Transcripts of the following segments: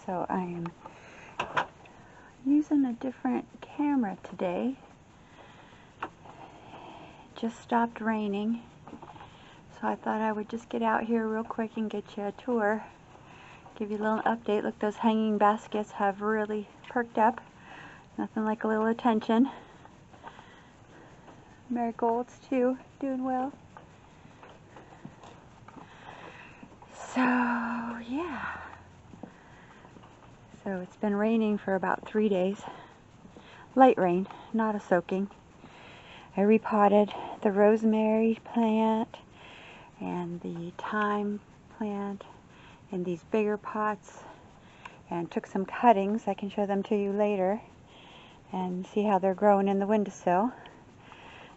So I am using a different camera today. It just stopped raining, so I thought I would just get out here real quick and get you a tour, give you a little update. Look, those hanging baskets have really perked up. Nothing like a little attention. Marigolds too, doing well. So yeah, so it's been raining for about 3 days. Light rain, not a soaking. I repotted the rosemary plant and the thyme plant in these bigger pots and took some cuttings. I can show them to you later and see how they're growing in the windowsill.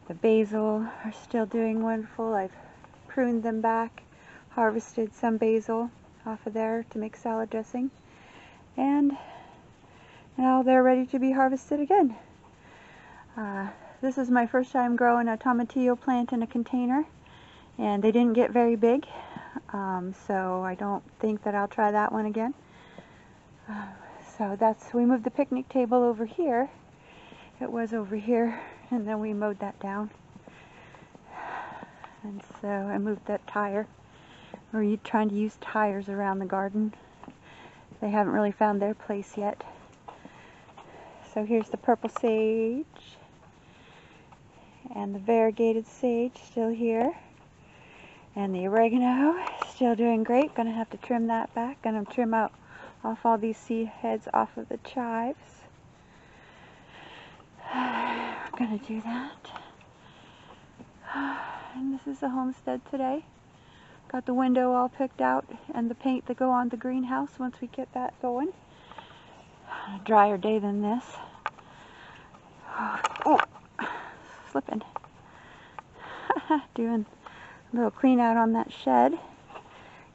The basil are still doing wonderful. I've pruned them back, harvested some basil off of there to make salad dressing, and now they're ready to be harvested again. This is my first time growing a tomatillo plant in a container, and they didn't get very big, so I don't think that I'll try that one again. We moved the picnic table over here. It was over here, and then we mowed that down. And so I moved that tire. We're trying to use tires around the garden. They haven't really found their place yet. So here's the purple sage and the variegated sage still here, and the oregano still doing great. Gonna have to trim that back. Gonna trim off all these seed heads off of the chives. We're gonna do that. And this is the homestead today. Got the window all picked out and the paint to go on the greenhouse once we get that going. A drier day than this. Oh, slipping. Doing a little clean out on that shed.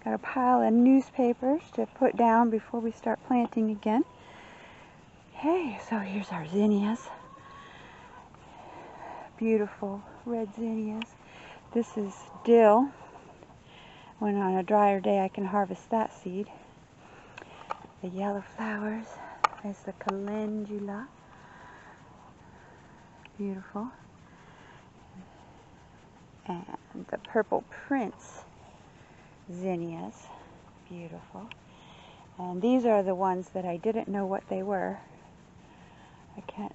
Got a pile of newspapers to put down before we start planting again. Okay, so here's our zinnias. Beautiful red zinnias. This is dill. When on a drier day I can harvest that seed. The yellow flowers. There's the calendula. Beautiful. And the purple prince zinnias. Beautiful. And these are the ones that I didn't know what they were.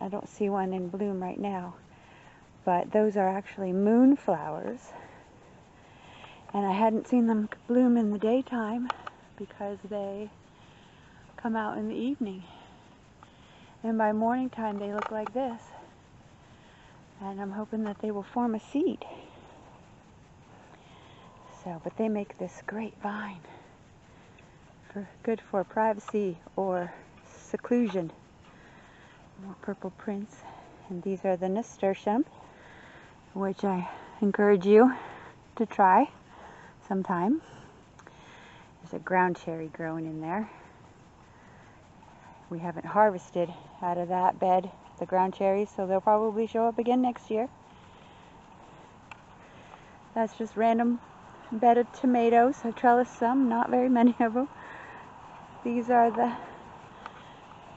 I don't see one in bloom right now. But those are actually moonflowers. And I hadn't seen them bloom in the daytime because they come out in the evening. And by morning time they look like this. And I'm hoping that they will form a seed. So, but they make this great vine. Good for privacy or seclusion. More purple prince. And these are the nasturtium, which I encourage you to try sometime. There's a ground cherry growing in there. We haven't harvested out of that bed the ground cherries, so they'll probably show up again next year. That's just random bed of tomatoes. I trellised some, not very many of them. These are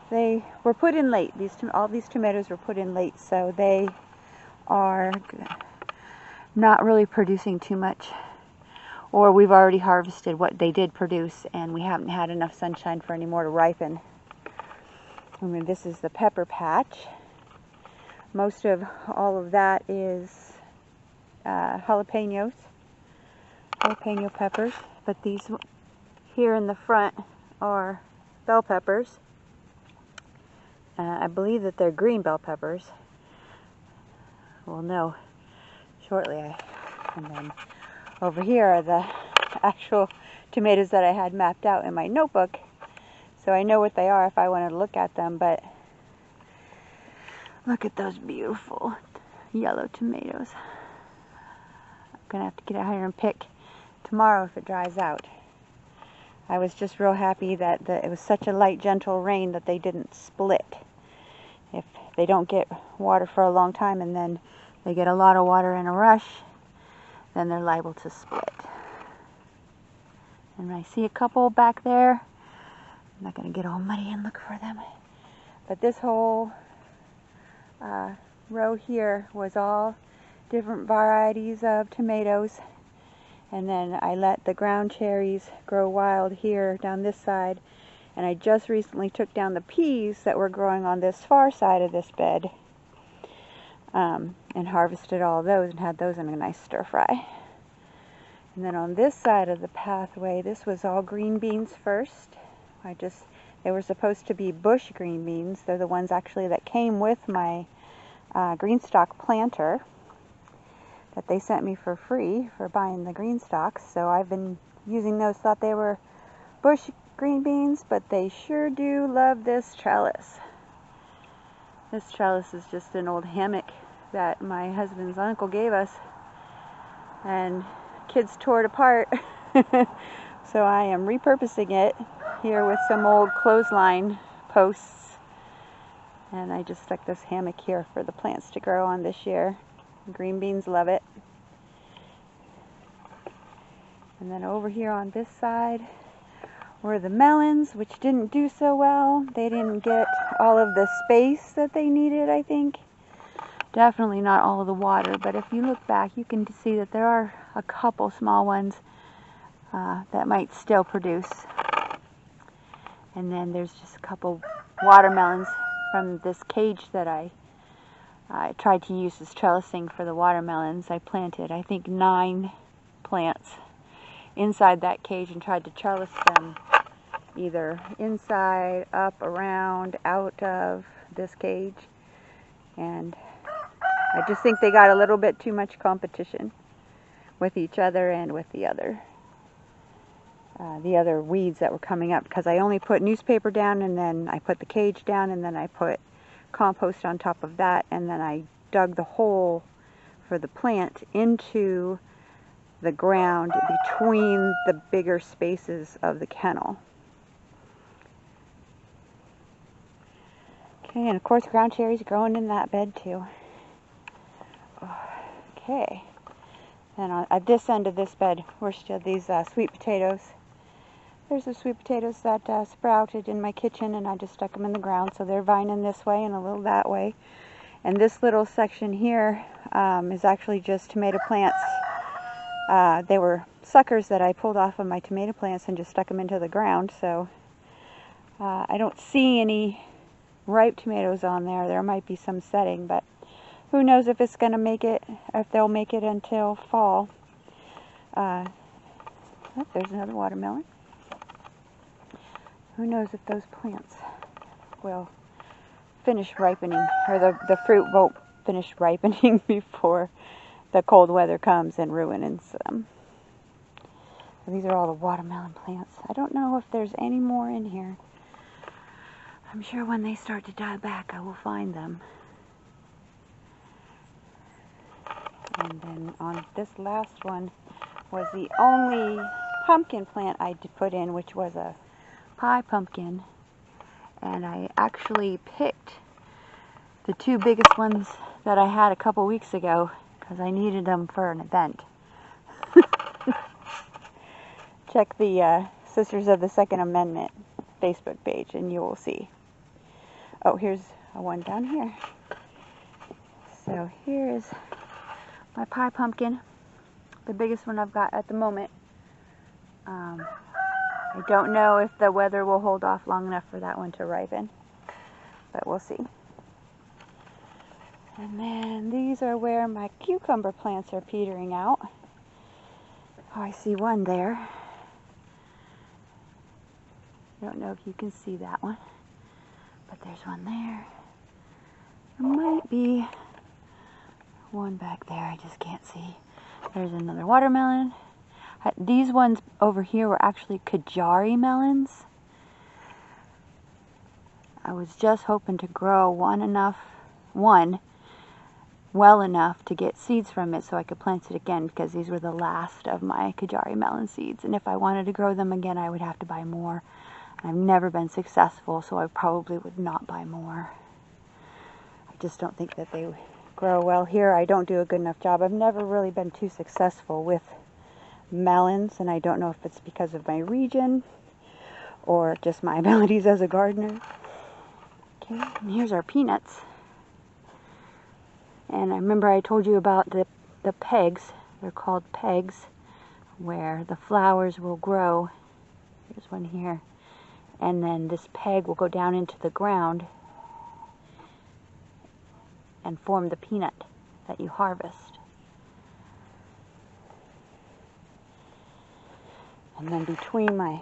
they were put in late. All these tomatoes were put in late, so they are not really producing too much. Or we've already harvested what they did produce, and we haven't had enough sunshine for any more to ripen. I mean, this is the pepper patch. Most of all of that is jalapeno peppers, but these here in the front are bell peppers. I believe that they're green bell peppers. We'll know shortly. And then over here are the actual tomatoes that I had mapped out in my notebook. So I know what they are if I wanted to look at them, but look at those beautiful yellow tomatoes. I'm going to have to get out here and pick tomorrow if it dries out. I was just real happy that it was such a light, gentle rain that they didn't split. If they don't get water for a long time and then they get a lot of water in a rush, then they're liable to split. And I see a couple back there I'm not going to get all muddy and look for them. But this whole row here was all different varieties of tomatoes. And then I let the ground cherries grow wild here down this side. And I just recently took down the peas that were growing on this far side of this bed. And harvested all of those and had those in a nice stir fry. And then on this side of the pathway, this was all green beans first. They were supposed to be bush green beans. They're the ones actually that came with my green stalk planter that they sent me for free for buying the green stalks. So I've been using those. Thought they were bush green beans, but they sure do love this trellis. This trellis is just an old hammock that my husband's uncle gave us, and kids tore it apart. So I am repurposing it here with some old clothesline posts, and I just stuck this hammock here for the plants to grow on this year. Green beans love it. And then over here on this side were the melons, which didn't do so well. They didn't get all of the space that they needed, I think. Definitely not all of the water, but if you look back, you can see that there are a couple small ones that might still produce. And then there's just a couple watermelons from this cage that I tried to use as trellising for the watermelons. I planted, I think, 9 plants inside that cage and tried to trellis them either inside, up, around, out of this cage. And I just think they got a little bit too much competition with each other and with the other weeds that were coming up, because I only put newspaper down, and then I put the cage down, and then I put compost on top of that, and then I dug the hole for the plant into the ground between the bigger spaces of the kennel. Okay, and of course ground cherries growing in that bed too. Okay, and at this end of this bed were still these sweet potatoes. There's the sweet potatoes that sprouted in my kitchen, and I just stuck them in the ground, so they're vining this way and a little that way. And this little section here is actually just tomato plants. They were suckers that I pulled off of my tomato plants and just stuck them into the ground, so I don't see any ripe tomatoes on there. There might be some setting, but who knows if it's going to make it, if they'll make it until fall. Oh, there's another watermelon. Who knows if those plants will finish ripening, or the fruit won't finish ripening before the cold weather comes and ruins them. So these are all the watermelon plants. I don't know if there's any more in here. I'm sure when they start to die back, I will find them. And then on this last one was the only pumpkin plant I did put in, which was a pie pumpkin. And I actually picked the 2 biggest ones that I had a couple weeks ago because I needed them for an event. Check the Sisters of the Second Amendment Facebook page and you will see. Oh, here's one down here. So here is my pie pumpkin, the biggest one I've got at the moment. I don't know if the weather will hold off long enough for that one to ripen, but we'll see. And then these are where my cucumber plants are petering out. Oh, I see one there. I don't know if you can see that one, but there's one there. There might be one back there, I just can't see. There's another watermelon. These ones over here were actually Kajari melons. I was just hoping to grow one well enough to get seeds from it so I could plant it again, because these were the last of my Kajari melon seeds, and if I wanted to grow them again I would have to buy more. I've never been successful, so I probably would not buy more. I just don't think that they grow well here. I don't do a good enough job. I've never really been too successful with melons, and I don't know if it's because of my region or just my abilities as a gardener. Okay, and here's our peanuts. And I remember I told you about the pegs. They're called pegs, where the flowers will grow. Here's one here. And then this peg will go down into the ground and form the peanut that you harvest. And then between my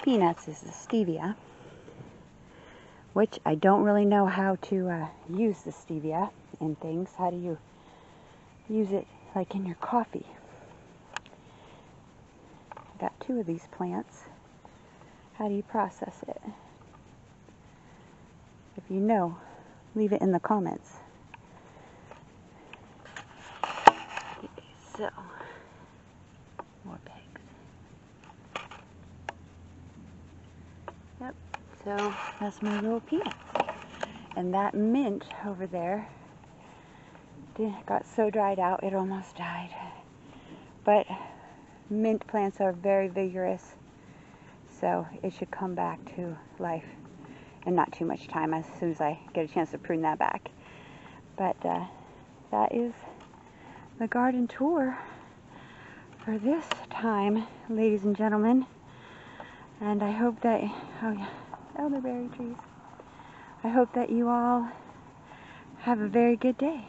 peanuts is the stevia, which I don't really know how to use the stevia in things. How do you use it like in your coffee? I got 2 of these plants. How do you process it? If you know, leave it in the comments. So, more pegs. Yep, so that's my little peanuts. And that mint over there got so dried out it almost died. But mint plants are very vigorous, so it should come back to life in not too much time as soon as I get a chance to prune that back. But that is the garden tour for this time, ladies and gentlemen. And I hope that, oh yeah, elderberry trees. I hope that you all have a very good day.